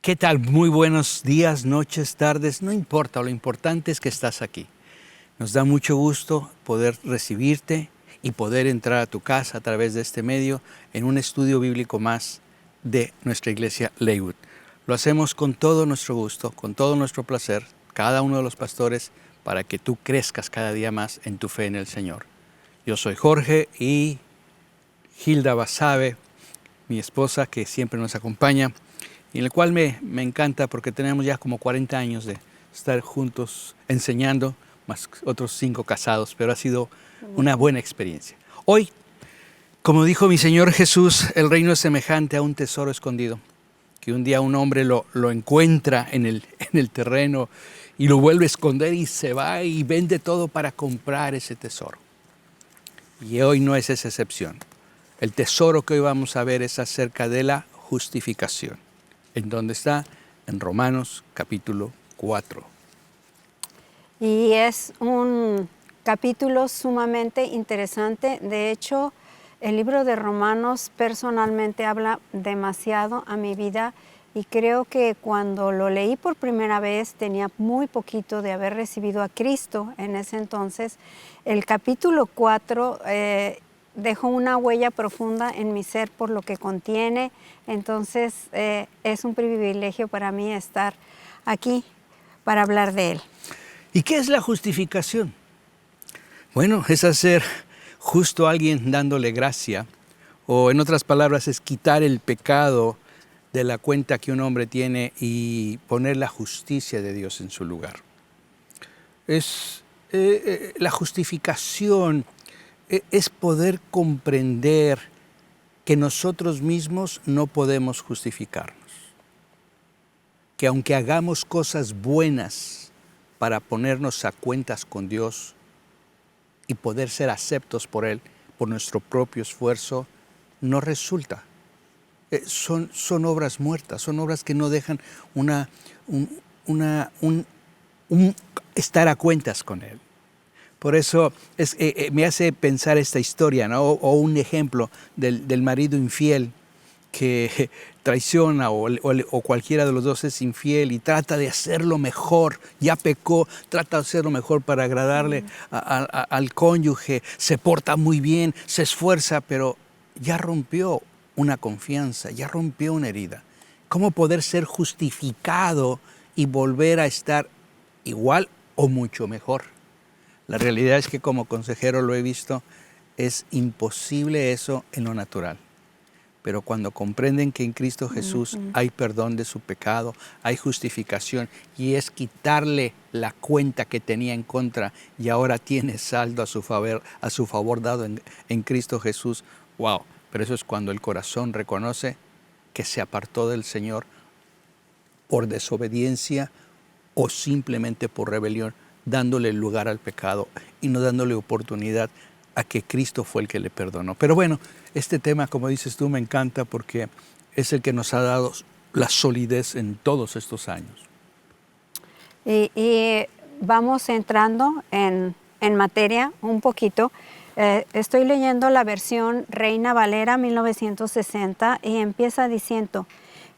¿Qué tal? Muy buenos días, noches, tardes, no importa, lo importante es que estás aquí. Nos da mucho gusto poder recibirte y poder entrar a tu casa a través de este medio en un estudio bíblico más de nuestra iglesia Leywood. Lo hacemos con todo nuestro gusto, con todo nuestro placer, cada uno de los pastores, para que tú crezcas cada día más en tu fe en el Señor. Yo soy Jorge y Hilda Basabe, mi esposa que siempre nos acompaña, y en el cual me encanta porque tenemos ya como 40 años de estar juntos enseñando, más otros 5 casados, pero ha sido una buena experiencia. Hoy, como dijo mi Señor Jesús, el reino es semejante a un tesoro escondido, que un día un hombre lo encuentra en el terreno y lo vuelve a esconder y se va y vende todo para comprar ese tesoro. Y hoy no es esa excepción. El tesoro que hoy vamos a ver es acerca de la justificación. ¿En dónde está? En Romanos capítulo 4. Y es un capítulo sumamente interesante. De hecho, el libro de Romanos personalmente habla demasiado a mi vida y creo que cuando lo leí por primera vez tenía muy poquito de haber recibido a Cristo en ese entonces. El capítulo 4 dejó una huella profunda en mi ser por lo que contiene. Entonces es un privilegio para mí estar aquí para hablar de él. ¿Y qué es la justificación? Bueno, es hacer justo a alguien dándole gracia, o en otras palabras es quitar el pecado de la cuenta que un hombre tiene y poner la justicia de Dios en su lugar. La justificación es poder comprender que nosotros mismos no podemos justificarnos. Que aunque hagamos cosas buenas para ponernos a cuentas con Dios y poder ser aceptos por Él, por nuestro propio esfuerzo, no resulta. Son obras muertas, son obras que no dejan estar a cuentas con Él. Por eso me hace pensar esta historia, ¿no? o un ejemplo del marido infiel que traiciona o cualquiera de los dos es infiel y trata de hacerlo mejor, ya pecó, trata de hacerlo mejor para agradarle al cónyuge, se porta muy bien, se esfuerza, pero ya rompió una confianza, ya rompió una herida. ¿Cómo poder ser justificado y volver a estar igual o mucho mejor? La realidad es que como consejero lo he visto, es imposible eso en lo natural. Pero cuando comprenden que en Cristo Jesús hay perdón de su pecado, hay justificación y es quitarle la cuenta que tenía en contra y ahora tiene saldo a su favor dado en Cristo Jesús, wow. Pero eso es cuando el corazón reconoce que se apartó del Señor por desobediencia o simplemente por rebelión, dándole lugar al pecado y no dándole oportunidad a que Cristo fue el que le perdonó. Pero bueno, este tema, como dices tú, me encanta porque es el que nos ha dado la solidez en todos estos años. Y vamos entrando en materia un poquito. Estoy leyendo la versión Reina Valera 1960 y empieza diciendo: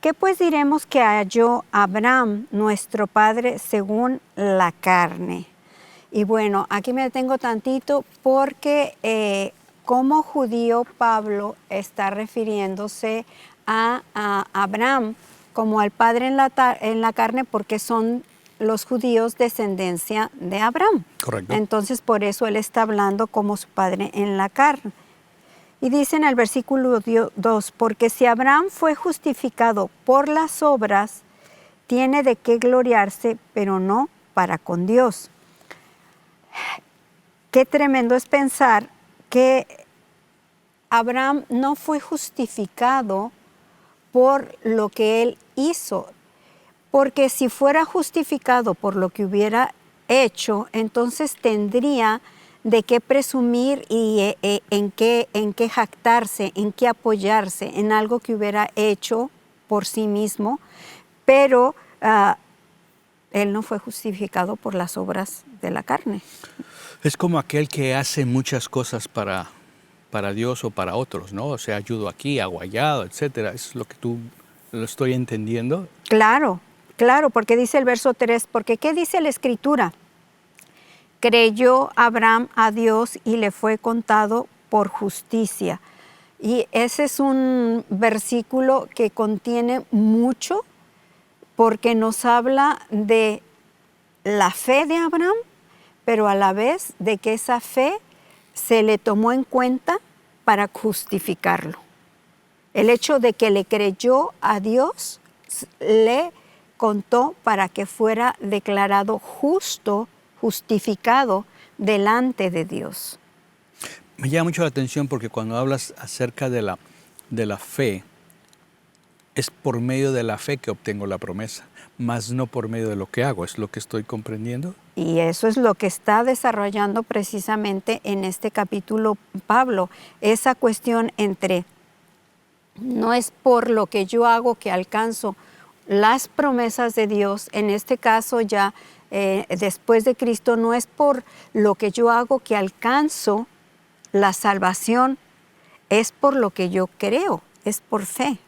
¿qué pues diremos que halló Abraham, nuestro padre, según la carne? Y bueno, aquí me detengo tantito porque como judío Pablo está refiriéndose a Abraham como al padre en la carne porque son los judíos descendencia de Abraham. Correcto. Entonces por eso él está hablando como su padre en la carne. Y dice en el versículo 2, porque si Abraham fue justificado por las obras, tiene de qué gloriarse, pero no para con Dios. Qué tremendo es pensar que Abraham no fue justificado por lo que él hizo, porque si fuera justificado por lo que hubiera hecho, entonces tendría de qué presumir y en qué jactarse, en qué apoyarse, en algo que hubiera hecho por sí mismo, pero él no fue justificado por las obras de la carne. Es como aquel que hace muchas cosas para Dios o para otros, ¿no? O sea, ayudo aquí, hago allá, etcétera. Es lo que tú lo estoy entendiendo. Claro, claro, porque dice el verso 3, porque ¿qué dice la Escritura? Creyó Abraham a Dios y le fue contado por justicia. Y ese es un versículo que contiene mucho porque nos habla de la fe de Abraham, pero a la vez de que esa fe se le tomó en cuenta para justificarlo. El hecho de que le creyó a Dios le contó para que fuera declarado justo, justificado delante de Dios. Me llama mucho la atención porque cuando hablas acerca de la fe, es por medio de la fe que obtengo la promesa, más no por medio de lo que hago. ¿Es lo que estoy comprendiendo? Y eso es lo que está desarrollando precisamente en este capítulo Pablo, esa cuestión entre no es por lo que yo hago que alcanzo las promesas de Dios, en este caso ya después de Cristo, no es por lo que yo hago que alcanzo la salvación, es por lo que yo creo, es por fe.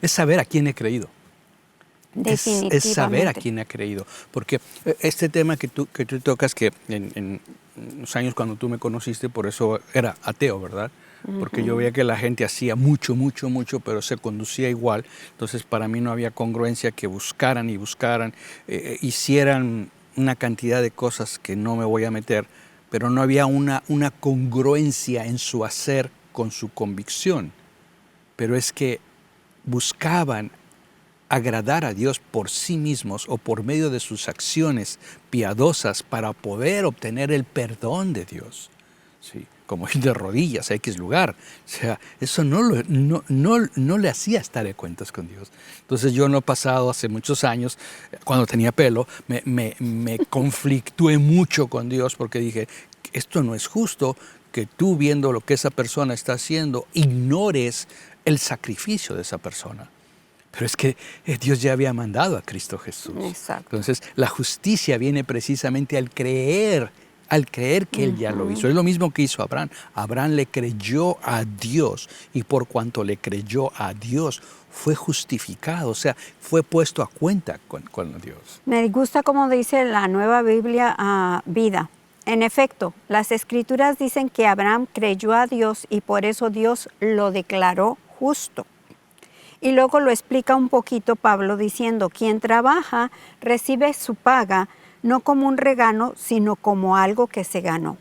Es saber a quién he creído. Definitivamente. Es saber a quién ha creído. Porque este tema que tú tocas, que en los años cuando tú me conociste, por eso era ateo, ¿verdad? Porque yo veía que la gente hacía mucho, pero se conducía igual. Entonces para mí no había congruencia, que buscaran y buscaran, hicieran una cantidad de cosas que no me voy a meter, pero no había una congruencia en su hacer con su convicción. Pero es que buscaban agradar a Dios por sí mismos o por medio de sus acciones piadosas para poder obtener el perdón de Dios. Sí, como ir de rodillas a X lugar. O sea, eso no le hacía estar de cuentas con Dios. Entonces yo no he pasado hace muchos años, cuando tenía pelo, me conflictué mucho con Dios porque dije, esto no es justo que tú, viendo lo que esa persona está haciendo, ignores el sacrificio de esa persona. Pero es que Dios ya había mandado a Cristo Jesús. Exacto. Entonces, la justicia viene precisamente al creer que Él ya lo hizo. Es lo mismo que hizo Abraham. Abraham le creyó a Dios y por cuanto le creyó a Dios, fue justificado, o sea, fue puesto a cuenta con Dios. Me gusta como dice la Nueva Biblia Vida. En efecto, las Escrituras dicen que Abraham creyó a Dios y por eso Dios lo declaró justo. Y luego lo explica un poquito Pablo diciendo, quien trabaja recibe su paga no como un regalo, sino como algo que se ganó.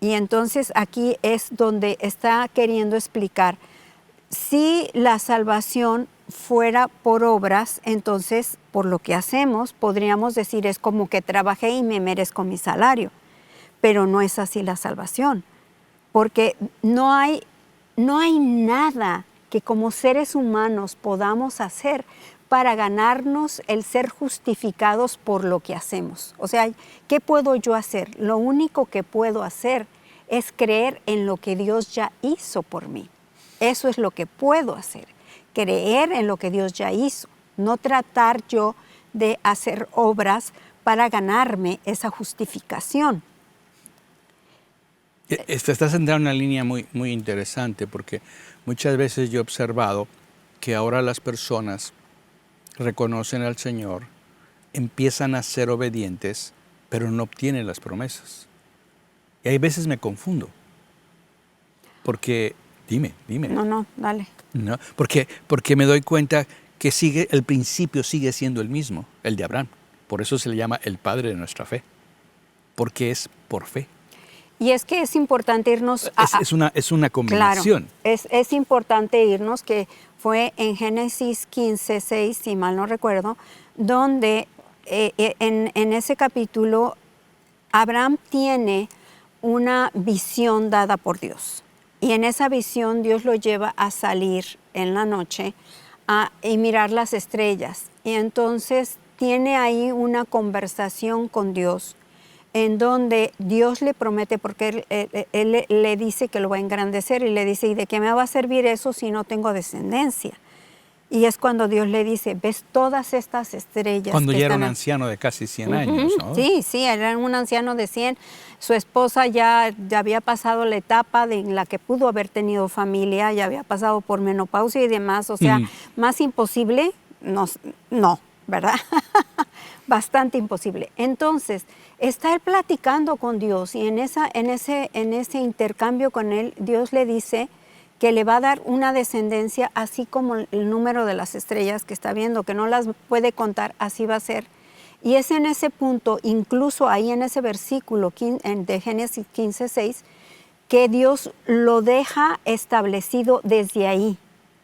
Y entonces aquí es donde está queriendo explicar, si la salvación fuera por obras, entonces por lo que hacemos podríamos decir es como que trabajé y me merezco mi salario. Pero no es así la salvación, porque no hay nada que como seres humanos podamos hacer para ganarnos el ser justificados por lo que hacemos. O sea, ¿qué puedo yo hacer? Lo único que puedo hacer es creer en lo que Dios ya hizo por mí. Eso es lo que puedo hacer, creer en lo que Dios ya hizo, no tratar yo de hacer obras para ganarme esa justificación. Estás entrando en una línea muy interesante porque muchas veces yo he observado que ahora las personas reconocen al Señor, empiezan a ser obedientes, pero no obtienen las promesas. Y hay veces me confundo. Porque, dime. No, dale. ¿No? Porque me doy cuenta que el principio sigue siendo el mismo, el de Abraham. Por eso se le llama el padre de nuestra fe. Porque es por fe. Y es que es importante irnos Es una combinación. Claro, es importante irnos, que fue en Génesis 15:6, si mal no recuerdo, donde en ese capítulo Abraham tiene una visión dada por Dios. Y en esa visión Dios lo lleva a salir en la noche y mirar las estrellas. Y entonces tiene ahí una conversación con Dios, en donde Dios le promete, porque él le dice que lo va a engrandecer y le dice, ¿y de qué me va a servir eso si no tengo descendencia? Y es cuando Dios le dice, ¿ves todas estas estrellas? Cuando ya era un anciano de casi 100 años, ¿no? Sí, era un anciano de 100. Su esposa ya había pasado la etapa en la que pudo haber tenido familia, ya había pasado por menopausia y demás. O sea, más imposible no, ¿verdad? Bastante imposible. Entonces, está él platicando con Dios y en ese intercambio con él, Dios le dice que le va a dar una descendencia, así como el número de las estrellas que está viendo, que no las puede contar, así va a ser. Y es en ese punto, incluso ahí en ese versículo de Génesis 15:6, que Dios lo deja establecido desde ahí.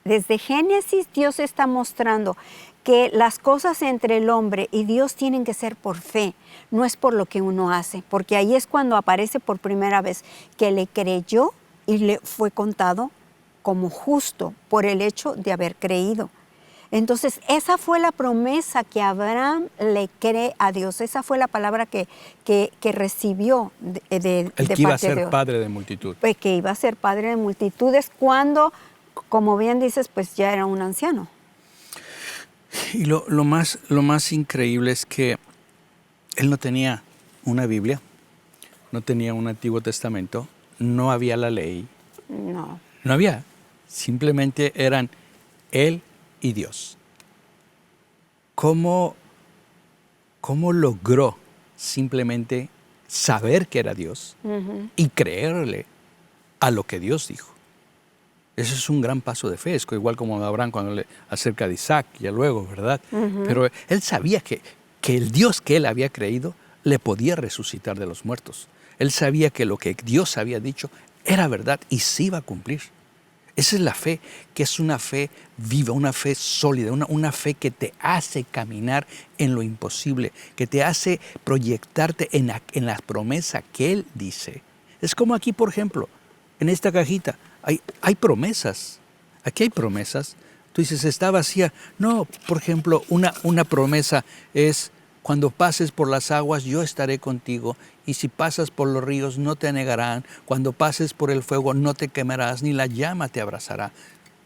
Desde Génesis Dios está mostrando que las cosas entre el hombre y Dios tienen que ser por fe, no es por lo que uno hace, porque ahí es cuando aparece por primera vez que le creyó y le fue contado como justo por el hecho de haber creído. Entonces, esa fue la promesa que Abraham le cree a Dios. Esa fue la palabra que recibió de El parte que iba a de ser Dios. padre de multitud. Pues que iba a ser padre de multitudes cuando, como bien dices, pues ya era un anciano. Y lo más increíble es que él no tenía una Biblia, no tenía un Antiguo Testamento, no había la ley, No. no había. Simplemente eran él y Dios. ¿Cómo logró simplemente saber que era Dios y creerle a lo que Dios dijo? Eso es un gran paso de fe, es igual como Abraham cuando le acerca de Isaac, ya luego, ¿verdad? Pero él sabía que el Dios que él había creído le podía resucitar de los muertos. Él sabía que lo que Dios había dicho era verdad y se iba a cumplir. Esa es la fe, que es una fe viva, una fe sólida, una fe que te hace caminar en lo imposible, que te hace proyectarte en la promesa que Él dice. Es como aquí, por ejemplo, en esta cajita, hay promesas. Aquí hay promesas. Tú dices, está vacía. No, por ejemplo, una promesa es, cuando pases por las aguas, yo estaré contigo. Y si pasas por los ríos, no te anegarán. Cuando pases por el fuego, no te quemarás, ni la llama te abrazará.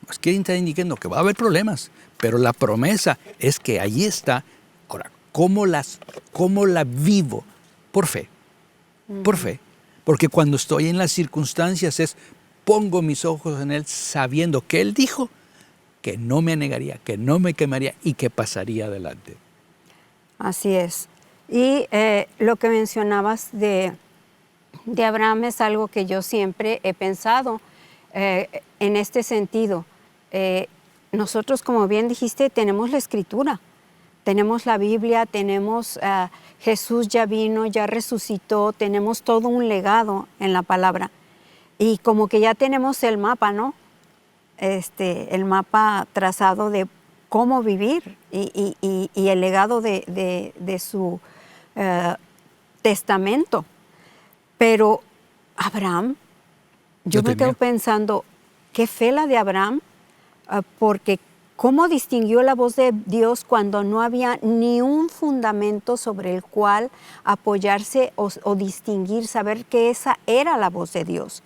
Pues quieren estar indicando que va a haber problemas, pero la promesa es que allí está. Ahora, ¿cómo la vivo? Por fe. Por fe. Porque cuando estoy en las circunstancias pongo mis ojos en Él sabiendo que Él dijo que no me anegaría, que no me quemaría y que pasaría adelante. Así es. Y lo que mencionabas de Abraham es algo que yo siempre he pensado en este sentido. Nosotros, como bien dijiste, tenemos la Escritura, tenemos la Biblia, tenemos Jesús ya vino, ya resucitó, tenemos todo un legado en la palabra. Y como que ya tenemos el mapa, ¿no? El mapa trazado de cómo vivir y el legado de su testamento. Pero Abraham, yo me quedo pensando, qué fe la de Abraham, porque cómo distinguió la voz de Dios cuando no había ni un fundamento sobre el cual apoyarse o distinguir, saber que esa era la voz de Dios.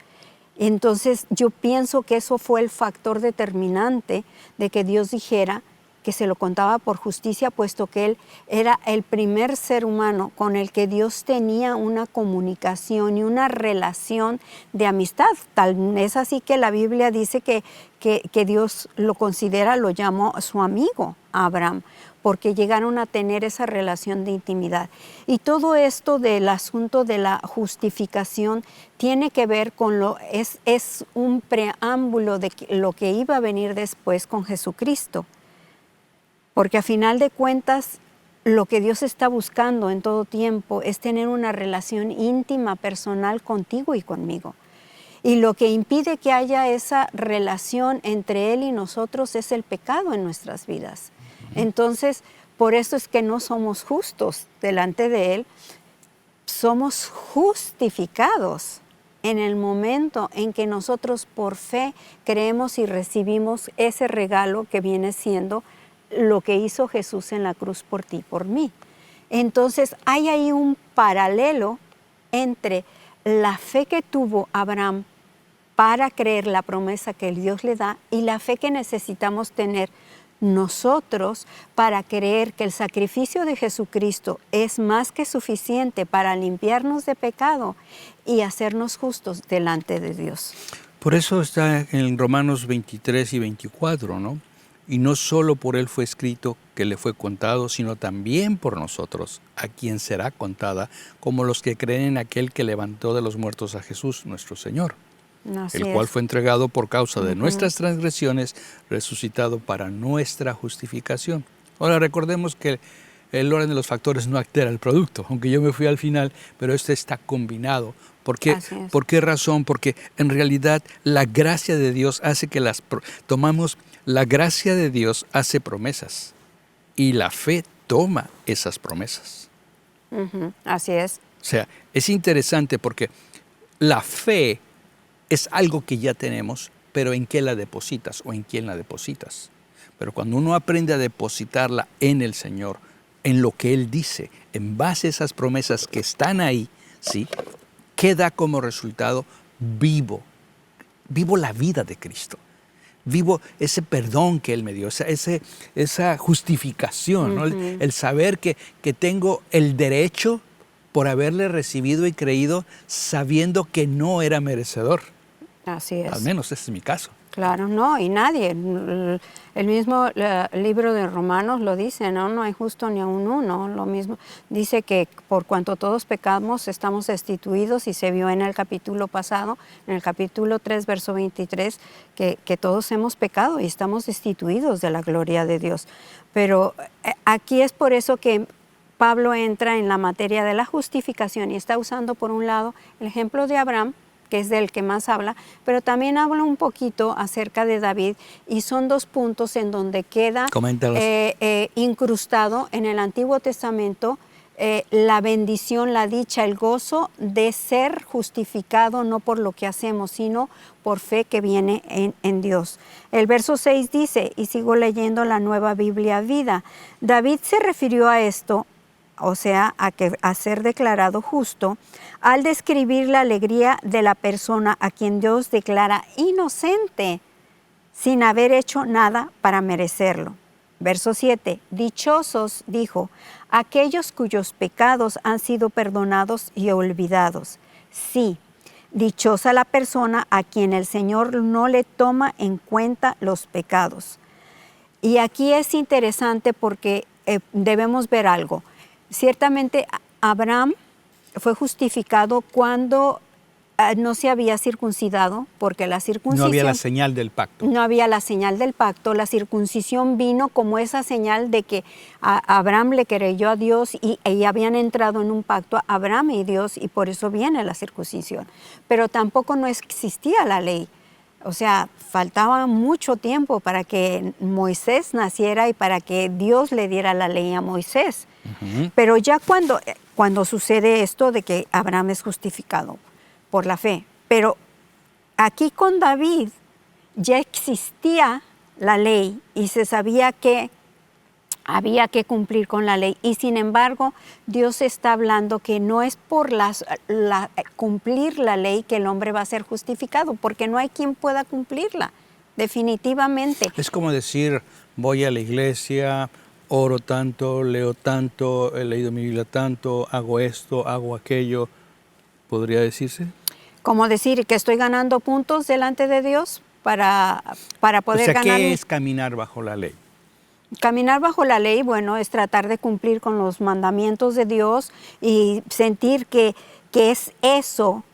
Entonces yo pienso que eso fue el factor determinante de que Dios dijera que se lo contaba por justicia, puesto que él era el primer ser humano con el que Dios tenía una comunicación y una relación de amistad. Tal es así que la Biblia dice que Dios lo considera, lo llamó su amigo Abraham, porque llegaron a tener esa relación de intimidad. Y todo esto del asunto de la justificación tiene que ver con es un preámbulo de lo que iba a venir después con Jesucristo. Porque a final de cuentas, lo que Dios está buscando en todo tiempo es tener una relación íntima, personal contigo y conmigo. Y lo que impide que haya esa relación entre Él y nosotros es el pecado en nuestras vidas. Entonces, por eso es que no somos justos delante de Él, somos justificados en el momento en que nosotros por fe creemos y recibimos ese regalo que viene siendo lo que hizo Jesús en la cruz por ti y por mí. Entonces hay ahí un paralelo entre la fe que tuvo Abraham para creer la promesa que Dios le da y la fe que necesitamos tener nosotros para creer que el sacrificio de Jesucristo es más que suficiente para limpiarnos de pecado y hacernos justos delante de Dios. Por eso está en Romanos 23 y 24, ¿no? Y no solo por él fue escrito que le fue contado, sino también por nosotros, a quien será contada, como los que creen en aquel que levantó de los muertos a Jesús, nuestro Señor, Así el cual es. fue entregado por causa de Ujú. nuestras transgresiones, resucitado para nuestra justificación. Ahora recordemos que el orden de los factores no altera el producto, aunque yo me fui al final, pero este está combinado. Así es. ¿Por qué razón? Porque en realidad la gracia de Dios hace que tomamos, la gracia de Dios hace promesas y la fe toma esas promesas. Ujú, así es. O sea, es interesante porque la fe es algo que ya tenemos, pero ¿en qué la depositas o en quién la depositas? Pero cuando uno aprende a depositarla en el Señor, en lo que Él dice, en base a esas promesas que están ahí, ¿sí? ¿Qué da como resultado? Vivo la vida de Cristo. Vivo ese perdón que Él me dio, esa justificación, ¿no? Ujú. El saber que tengo el derecho por haberle recibido y creído sabiendo que no era merecedor. Así Al es. menos ese es mi caso. Claro, no, y nadie. El mismo libro de Romanos lo dice, ¿no? No hay justo ni aun uno. Lo mismo dice que por cuanto todos pecamos, estamos destituidos, y se vio en el capítulo pasado, en el capítulo 3, verso 23, que todos hemos pecado y estamos destituidos de la gloria de Dios. Pero aquí es por eso que Pablo entra en la materia de la justificación y está usando, por un lado, el ejemplo de Abraham, que es del que más habla, pero también habla un poquito acerca de David, y son dos puntos en donde queda Coméntalos. incrustado en el Antiguo Testamento la bendición, la dicha, el gozo de ser justificado no por lo que hacemos, sino por fe que viene en Dios. El verso 6 dice, y sigo leyendo la Nueva Biblia Vida, David se refirió a esto, o sea, a ser declarado justo, al describir la alegría de la persona a quien Dios declara inocente, sin haber hecho nada para merecerlo. Verso 7, dichosos, dijo, aquellos cuyos pecados han sido perdonados y olvidados. Sí, dichosa la persona a quien el Señor no le toma en cuenta los pecados. Y aquí es interesante porque debemos ver algo. Ciertamente Abraham fue justificado cuando no se había circuncidado, porque la circuncisión... No había la señal del pacto. No había la señal del pacto. La circuncisión vino como esa señal de que Abraham le creyó a Dios y habían entrado en un pacto Abraham y Dios, y por eso viene la circuncisión. Pero tampoco no existía la ley. O sea, faltaba mucho tiempo para que Moisés naciera y para que Dios le diera la ley a Moisés. Uh-huh. Pero ya cuando sucede esto de que Abraham es justificado por la fe, pero aquí con David ya existía la ley y se sabía que había que cumplir con la ley, y sin embargo Dios está hablando que no es por cumplir la ley que el hombre va a ser justificado, porque no hay quien pueda cumplirla, definitivamente. Es como decir, voy a la iglesia, oro tanto, leo tanto, he leído mi Biblia tanto, hago esto, hago aquello, ¿podría decirse? Como decir que estoy ganando puntos delante de Dios para poder ganar. ¿Qué es caminar bajo la ley? Caminar bajo la ley, bueno, es tratar de cumplir con los mandamientos de Dios y sentir que es eso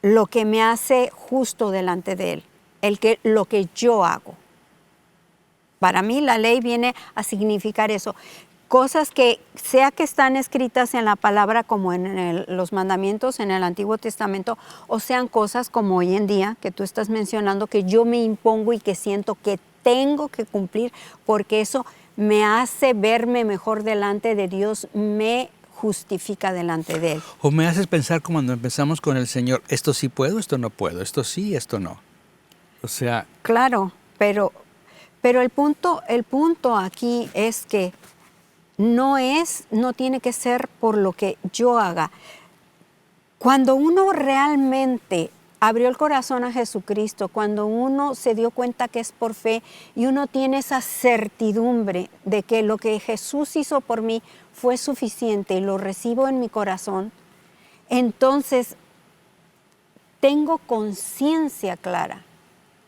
lo que me hace justo delante de Él, lo que yo hago. Para mí la ley viene a significar eso. Cosas que sea que están escritas en la palabra como en los mandamientos en el Antiguo Testamento, o sean cosas como hoy en día que tú estás mencionando, que yo me impongo y que siento que tengo que cumplir porque eso me hace verme mejor delante de Dios, me justifica delante de Él. O me haces pensar como cuando empezamos con el Señor, esto sí puedo, esto no puedo, esto sí, esto no. O sea... Claro, pero el punto aquí es que no tiene que ser por lo que yo haga. Cuando uno realmente abrió el corazón a Jesucristo, cuando uno se dio cuenta que es por fe y uno tiene esa certidumbre de que lo que Jesús hizo por mí fue suficiente y lo recibo en mi corazón, entonces tengo conciencia clara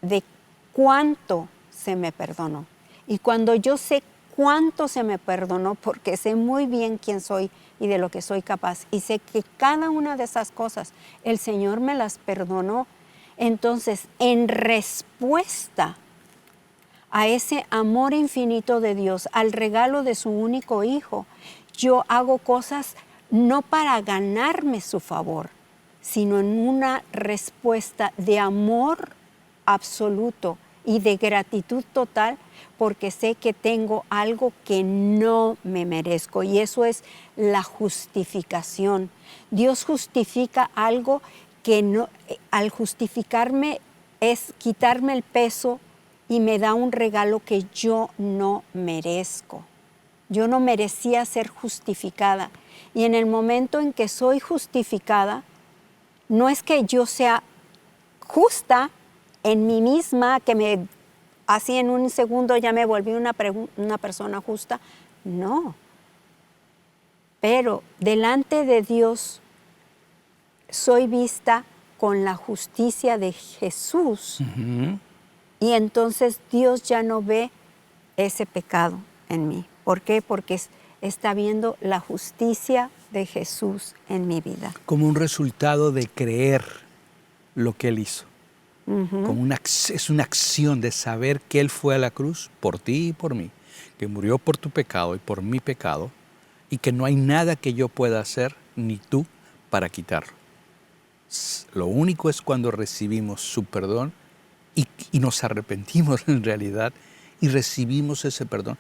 de cuánto se me perdonó Y cuando yo sé cuánto se me perdonó, porque sé muy bien quién soy y de lo que soy capaz, y sé que cada una de esas cosas el Señor me las perdonó, entonces en respuesta a ese amor infinito de Dios, al regalo de su único Hijo, yo hago cosas no para ganarme su favor, sino en una respuesta de amor absoluto y de gratitud total, porque sé que tengo algo que no me merezco, y eso es la justificación. Dios justifica algo que no, al justificarme es quitarme el peso y me da un regalo que yo no merezco. Yo no merecía ser justificada. Y en el momento en que soy justificada, no es que yo sea justa en mí misma, que me así en un segundo ya me volví una persona justa. No. Pero delante de Dios soy vista con la justicia de Jesús. Ujú. Y entonces Dios ya no ve ese pecado en mí. ¿Por qué? Porque está viendo la justicia de Jesús en mi vida. Como un resultado de creer lo que Él hizo. Como es una acción de saber que Él fue a la cruz por ti y por mí, que murió por tu pecado y por mi pecado, y que no hay nada que yo pueda hacer, ni tú, para quitarlo. Lo único es cuando recibimos su perdón y nos arrepentimos en realidad y recibimos ese perdón.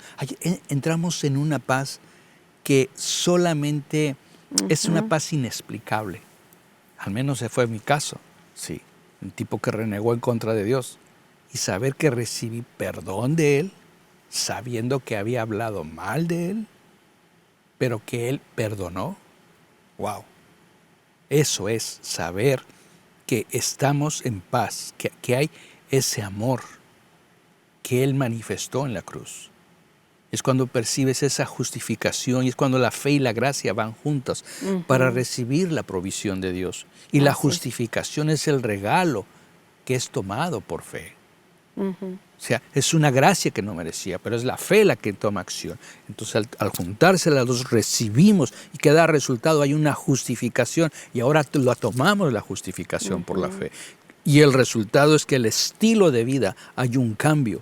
Entramos en una paz que solamente es una paz inexplicable. Al menos ese fue mi caso, sí. Un tipo que renegó en contra de Dios. Y saber que recibí perdón de Él, sabiendo que había hablado mal de Él, pero que Él perdonó. ¡Wow! Eso es saber que estamos en paz, que hay ese amor que Él manifestó en la cruz. Es cuando percibes esa justificación y es cuando la fe y la gracia van juntas para recibir la provisión de Dios. Y la justificación es el regalo que es tomado por fe. O sea, es una gracia que no merecía, pero es la fe la que toma acción. Entonces, al juntarse las dos, recibimos y que da resultado, hay una justificación y ahora la tomamos la justificación por la fe. Y el resultado es que el estilo de vida hay un cambio.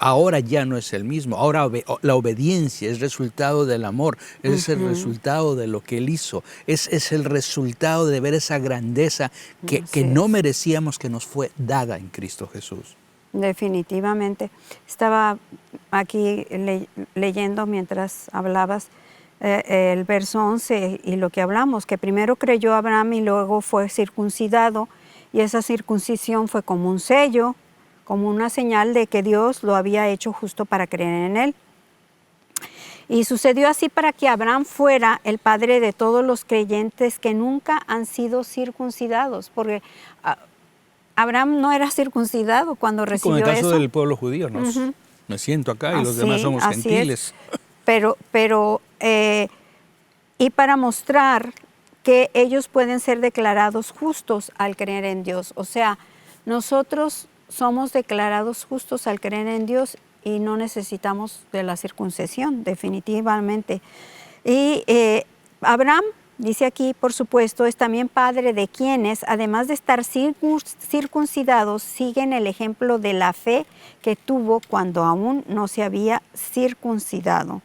Ahora ya no es el mismo, ahora la obediencia es resultado del amor, es el resultado de lo que Él hizo, es el resultado de ver esa grandeza que no merecíamos, que nos fue dada en Cristo Jesús. Definitivamente. Estaba aquí leyendo mientras hablabas el verso 11 y lo que hablamos, que primero creyó Abraham y luego fue circuncidado, y esa circuncisión fue como un sello, como una señal de que Dios lo había hecho justo para creer en Él. Y sucedió así para que Abraham fuera el padre de todos los creyentes que nunca han sido circuncidados, porque Abraham no era circuncidado cuando recibió eso. Como en el caso del pueblo judío, me siento acá y los demás somos gentiles. Pero y para mostrar que ellos pueden ser declarados justos al creer en Dios. O sea, nosotros somos declarados justos al creer en Dios y no necesitamos de la circuncisión, definitivamente. Y Abraham, dice aquí, por supuesto, es también padre de quienes, además de estar circuncidados, siguen el ejemplo de la fe que tuvo cuando aún no se había circuncidado.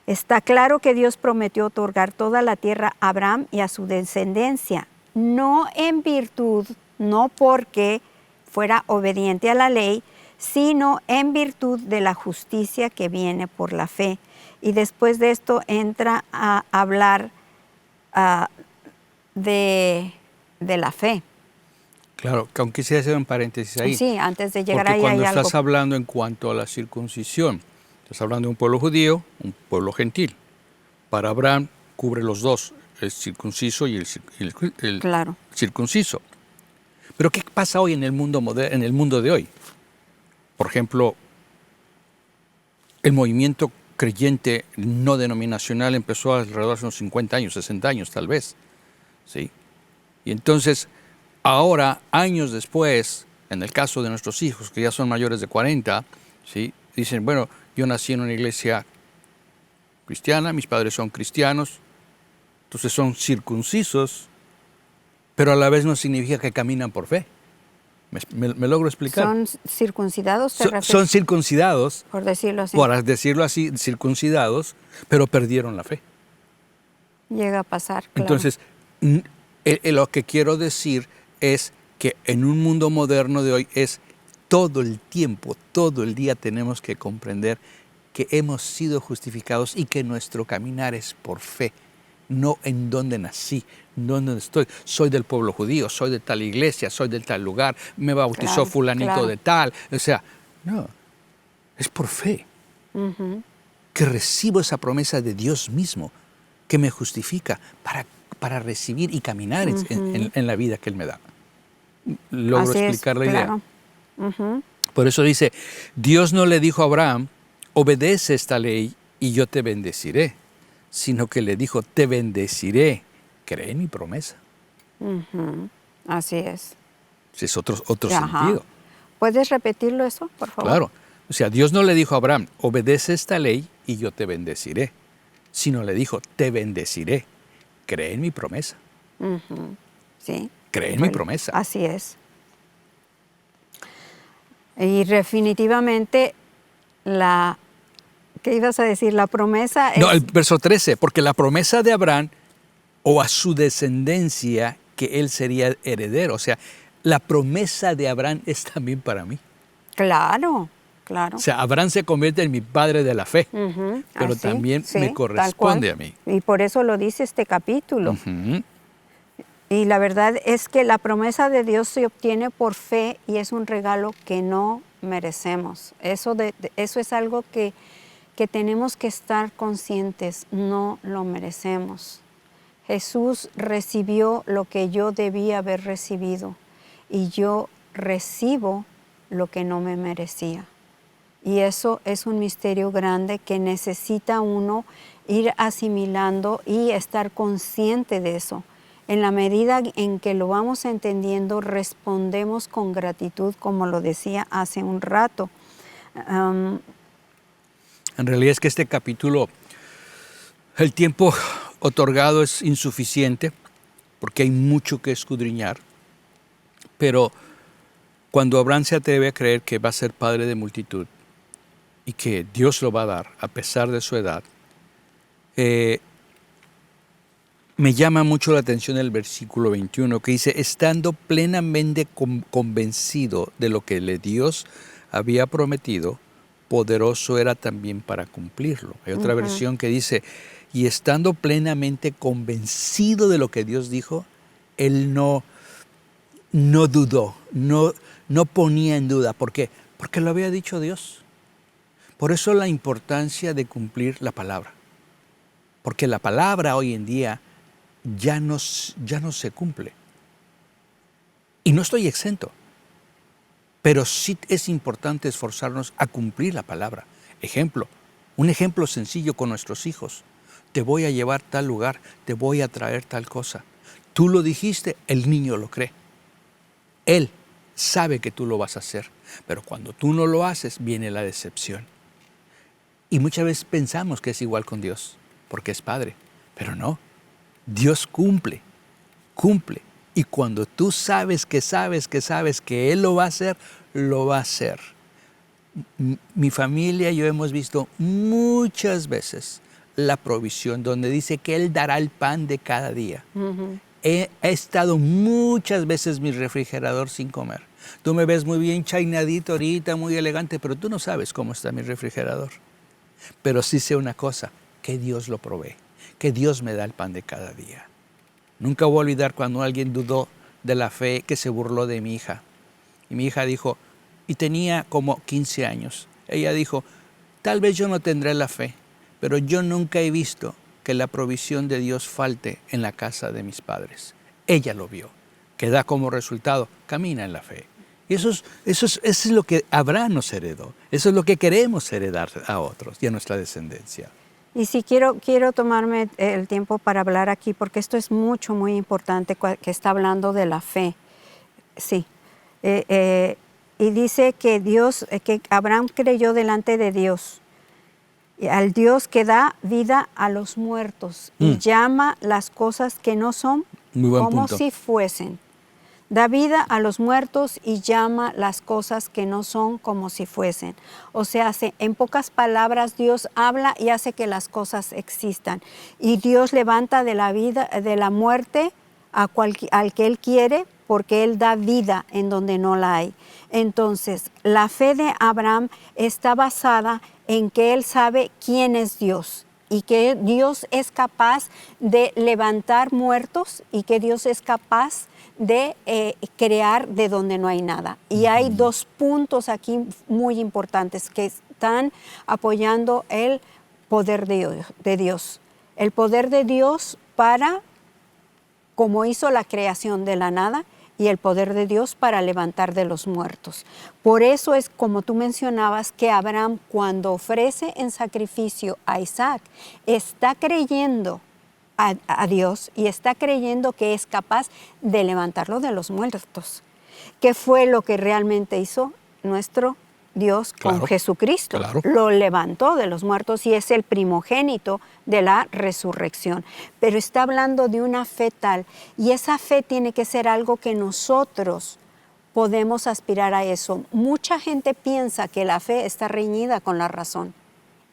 Está claro que Dios prometió otorgar toda la tierra a Abraham y a su descendencia, no en virtud, no porque fuera obediente a la ley, sino en virtud de la justicia que viene por la fe. Y después de esto entra a hablar de la fe. Claro, que aunque quisiera hacer un paréntesis ahí. Sí, antes de llegar porque ahí cuando hay estás algo. hablando en cuanto a la circuncisión, estás hablando de un pueblo judío, un pueblo gentil. Para Abraham cubre los dos, el circunciso y el Claro. circunciso. Pero ¿qué pasa hoy en el mundo en el mundo de hoy? Por ejemplo, el movimiento creyente no denominacional empezó alrededor de unos 50 años, 60 años tal vez. ¿Sí? Y entonces, ahora, años después, en el caso de nuestros hijos, que ya son mayores de 40, ¿sí? dicen, bueno, yo nací en una iglesia cristiana, mis padres son cristianos, entonces son circuncisos, pero a la vez no significa que caminan por fe. ¿Me logro explicar? ¿Son circuncidados? Son circuncidados, por decirlo así. por decirlo así, circuncidados, pero perdieron la fe. Llega a pasar, claro. Entonces, lo que quiero decir es que en un mundo moderno de hoy es todo el tiempo, todo el día tenemos que comprender que hemos sido justificados y que nuestro caminar es por fe, no en dónde nací, no en dónde estoy. Soy del pueblo judío, soy de tal iglesia, soy de tal lugar, me bautizó Claro, fulanito claro. de tal. O sea, no, es por fe. Que recibo esa promesa de Dios mismo, que me justifica para recibir y caminar en la vida que Él me da. ¿Logro Así es, explicar la idea? claro. Por eso dice, Dios no le dijo a Abraham, obedece esta ley y yo te bendeciré, sino que le dijo, te bendeciré, cree en mi promesa. Así es. Ese es otro Ajá. sentido. ¿Puedes repetirlo eso, por favor? Claro. O sea, Dios no le dijo a Abraham, obedece esta ley y yo te bendeciré, sino le dijo, te bendeciré, cree en mi promesa. Sí. Cree en mi promesa. Así es. Y definitivamente ¿qué ibas a decir? La promesa es... No, el verso 13, porque la promesa de Abraham o a su descendencia que él sería heredero, o sea, la promesa de Abraham es también para mí. Claro, claro. O sea, Abraham se convierte en mi padre de la fe, pero Así, también sí, me tal corresponde cual. a mí. Y por eso lo dice este capítulo. Y la verdad es que la promesa de Dios se obtiene por fe y es un regalo que no merecemos. Eso es algo que tenemos que estar conscientes, no lo merecemos. Jesús recibió lo que yo debía haber recibido y yo recibo lo que no me merecía. Y eso es un misterio grande que necesita uno ir asimilando y estar consciente de eso. En la medida en que lo vamos entendiendo, respondemos con gratitud, como lo decía hace un rato. En realidad es que este capítulo, el tiempo otorgado es insuficiente, porque hay mucho que escudriñar, pero cuando Abraham se atreve a creer que va a ser padre de multitud y que Dios lo va a dar a pesar de su edad, me llama mucho la atención el versículo 21 que dice, estando plenamente convencido de lo que Dios había prometido, poderoso era también para cumplirlo. Hay otra versión que dice, y estando plenamente convencido de lo que Dios dijo, él no dudó, no ponía en duda. ¿Por qué? Porque lo había dicho Dios. Por eso la importancia de cumplir la palabra. Porque la palabra hoy en día ya no se cumple. Y no estoy exento. Pero sí es importante esforzarnos a cumplir la palabra. Un ejemplo sencillo con nuestros hijos. Te voy a llevar a tal lugar, te voy a traer tal cosa. Tú lo dijiste, el niño lo cree. Él sabe que tú lo vas a hacer, pero cuando tú no lo haces, viene la decepción. Y muchas veces pensamos que es igual con Dios, porque es Padre, pero no. Dios cumple. Y cuando tú sabes que Él lo va a hacer, lo va a hacer. Mi familia y yo hemos visto muchas veces la provisión donde dice que Él dará el pan de cada día. He estado muchas veces mi refrigerador sin comer. Tú me ves muy bien chainadito ahorita, muy elegante, pero tú no sabes cómo está mi refrigerador. Pero sí sé una cosa, que Dios lo provee, que Dios me da el pan de cada día. Nunca voy a olvidar cuando alguien dudó de la fe, que se burló de mi hija. Y mi hija dijo, y tenía como 15 años, ella dijo, tal vez yo no tendré la fe, pero yo nunca he visto que la provisión de Dios falte en la casa de mis padres. Ella lo vio, que da como resultado, camina en la fe. Y eso es lo que Abraham nos heredó. Eso es lo que queremos heredar a otros y a nuestra descendencia. Y sí, quiero tomarme el tiempo para hablar aquí, porque esto es muy importante, que está hablando de la fe. Sí. y dice que que Abraham creyó delante de Dios, y al Dios que da vida a los muertos y llama las cosas que no son Muy buen como punto. si fuesen. Da vida a los muertos y llama las cosas que no son como si fuesen. O sea, en pocas palabras, Dios habla y hace que las cosas existan. Y Dios levanta de la vida, de la muerte al que Él quiere, porque Él da vida en donde no la hay. Entonces, la fe de Abraham está basada en que él sabe quién es Dios y que Dios es capaz de levantar muertos y que Dios es capaz de crear de donde no hay nada. Y hay dos puntos aquí muy importantes que están apoyando el poder de Dios. El poder de Dios para, como hizo la creación de la nada, y el poder de Dios para levantar de los muertos. Por eso es, como tú mencionabas, que Abraham, cuando ofrece en sacrificio a Isaac, está creyendo a Dios y está creyendo que es capaz de levantarlo de los muertos. ¿Qué fue lo que realmente hizo nuestro Dios con Jesucristo? Claro. Lo levantó de los muertos y es el primogénito de la resurrección. Pero está hablando de una fe tal, y esa fe tiene que ser algo que nosotros podemos aspirar a eso. Mucha gente piensa que la fe está reñida con la razón.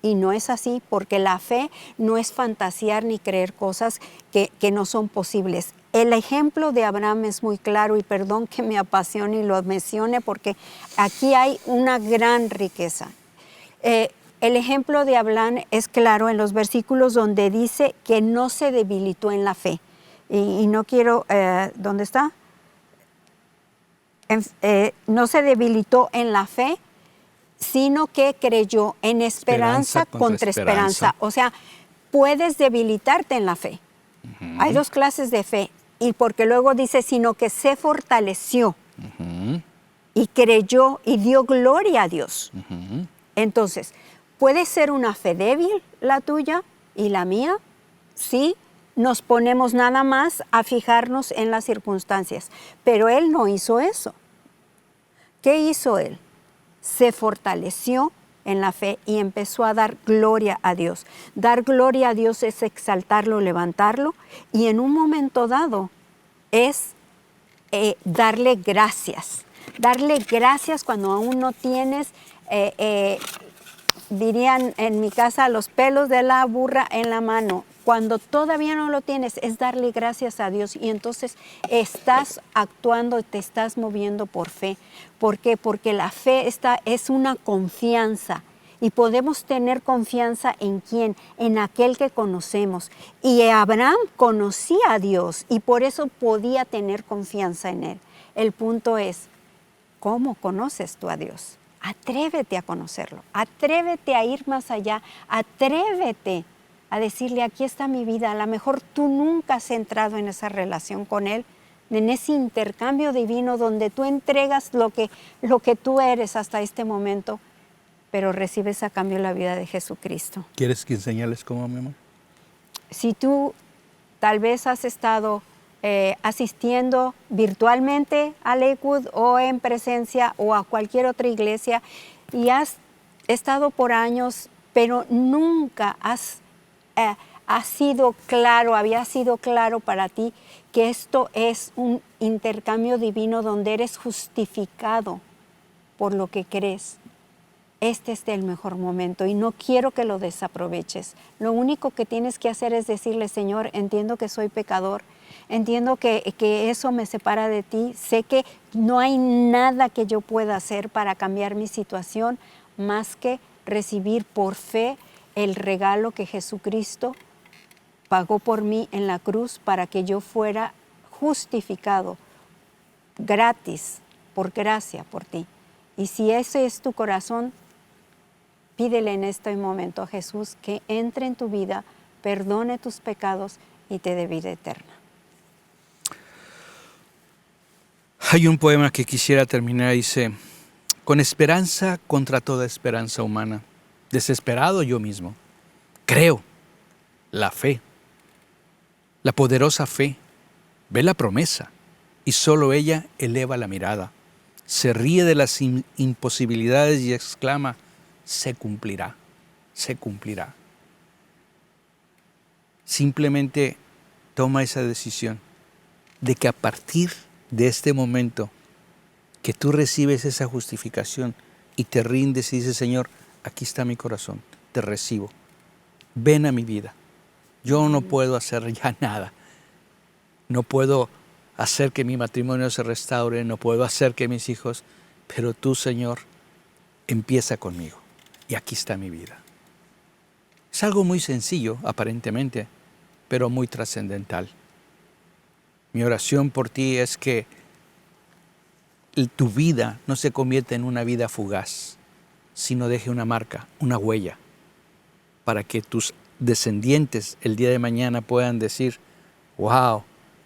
Y no es así, porque la fe no es fantasear ni creer cosas que no son posibles. El ejemplo de Abraham es muy claro, y perdón que me apasione y lo mencione, porque aquí hay una gran riqueza. El ejemplo de Abraham es claro en los versículos donde dice que no se debilitó en la fe. Y no quiero, ¿dónde está? No se debilitó en la fe, sino que creyó en esperanza contra esperanza. O sea, puedes debilitarte en la fe. Hay dos clases de fe. Y porque luego dice, sino que se fortaleció y creyó y dio gloria a Dios. Entonces, ¿puede ser una fe débil la tuya y la mía? Sí, nos ponemos nada más a fijarnos en las circunstancias. Pero él no hizo eso. ¿Qué hizo él? Se fortaleció en la fe y empezó a dar gloria a Dios. Dar gloria a Dios es exaltarlo, levantarlo, y en un momento dado es darle gracias. Darle gracias cuando aún no tienes, dirían en mi casa, los pelos de la burra en la mano. Cuando todavía no lo tienes, es darle gracias a Dios, y entonces estás actuando, te estás moviendo por fe. ¿Por qué? Porque la fe es una confianza, y podemos tener confianza ¿en quién? En aquel que conocemos. Y Abraham conocía a Dios y por eso podía tener confianza en él. El punto es, ¿cómo conoces tú a Dios? Atrévete a conocerlo, atrévete a ir más allá, atrévete a decirle, aquí está mi vida. A lo mejor tú nunca has entrado en esa relación con Él, en ese intercambio divino donde tú entregas lo que tú eres hasta este momento, pero recibes a cambio la vida de Jesucristo. ¿Quieres que enseñarles cómo, mi amor? Si tú tal vez has estado asistiendo virtualmente a Lakewood o en presencia o a cualquier otra iglesia y has estado por años, pero nunca había sido claro para ti que esto es un intercambio divino donde eres justificado por lo que crees. Este es el mejor momento y no quiero que lo desaproveches. Lo único que tienes que hacer es decirle, Señor, entiendo que soy pecador, entiendo que eso me separa de ti, sé que no hay nada que yo pueda hacer para cambiar mi situación más que recibir por fe el regalo que Jesucristo pagó por mí en la cruz para que yo fuera justificado gratis, por gracia, por ti. Y si ese es tu corazón, pídele en este momento a Jesús que entre en tu vida, perdone tus pecados y te dé vida eterna. Hay un poema que quisiera terminar, dice, con esperanza contra toda esperanza humana, desesperado yo mismo, creo, la fe, la poderosa fe, ve la promesa y solo ella eleva la mirada. se ríe de las imposibilidades y exclama, se cumplirá, se cumplirá. Simplemente toma esa decisión de que a partir de este momento que tú recibes esa justificación y te rindes y dices, Señor, aquí está mi corazón, te recibo, ven a mi vida. Yo no puedo hacer ya nada. No puedo hacer que mi matrimonio se restaure, no puedo hacer que mis hijos, pero tú, Señor, empieza conmigo y aquí está mi vida. Es algo muy sencillo, aparentemente, pero muy trascendental. Mi oración por ti es que tu vida no se convierta en una vida fugaz, sino deje una marca, una huella, para que tus descendientes el día de mañana puedan decir, wow,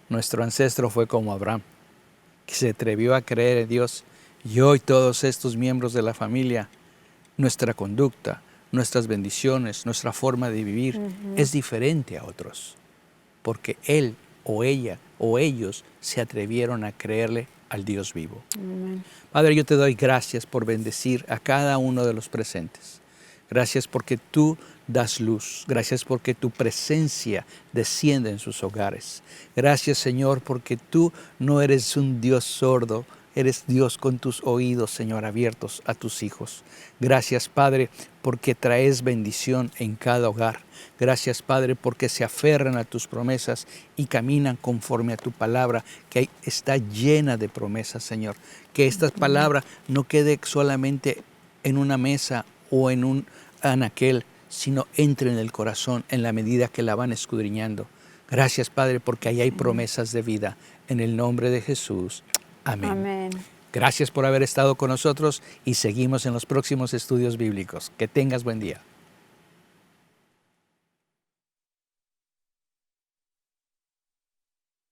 nuestro ancestro fue como Abraham, que se atrevió a creer en Dios, y hoy todos estos miembros de la familia, nuestra conducta, nuestras bendiciones, nuestra forma de vivir es diferente a otros, porque él o ella o ellos se atrevieron a creerle al Dios vivo. Padre, yo te doy gracias por bendecir a cada uno de los presentes. Gracias porque tú das luz. Gracias porque tu presencia desciende en sus hogares. Gracias, Señor, porque tú no eres un Dios sordo, eres Dios con tus oídos, Señor, abiertos a tus hijos. Gracias, Padre, porque traes bendición en cada hogar. Gracias, Padre, porque se aferran a tus promesas y caminan conforme a tu palabra, que está llena de promesas, Señor. Que esta palabra no quede solamente en una mesa o en un anaquel, sino entre en el corazón en la medida que la van escudriñando. Gracias, Padre, porque ahí hay promesas de vida. En el nombre de Jesús. Amén. Amén. Gracias por haber estado con nosotros y seguimos en los próximos estudios bíblicos. Que tengas buen día.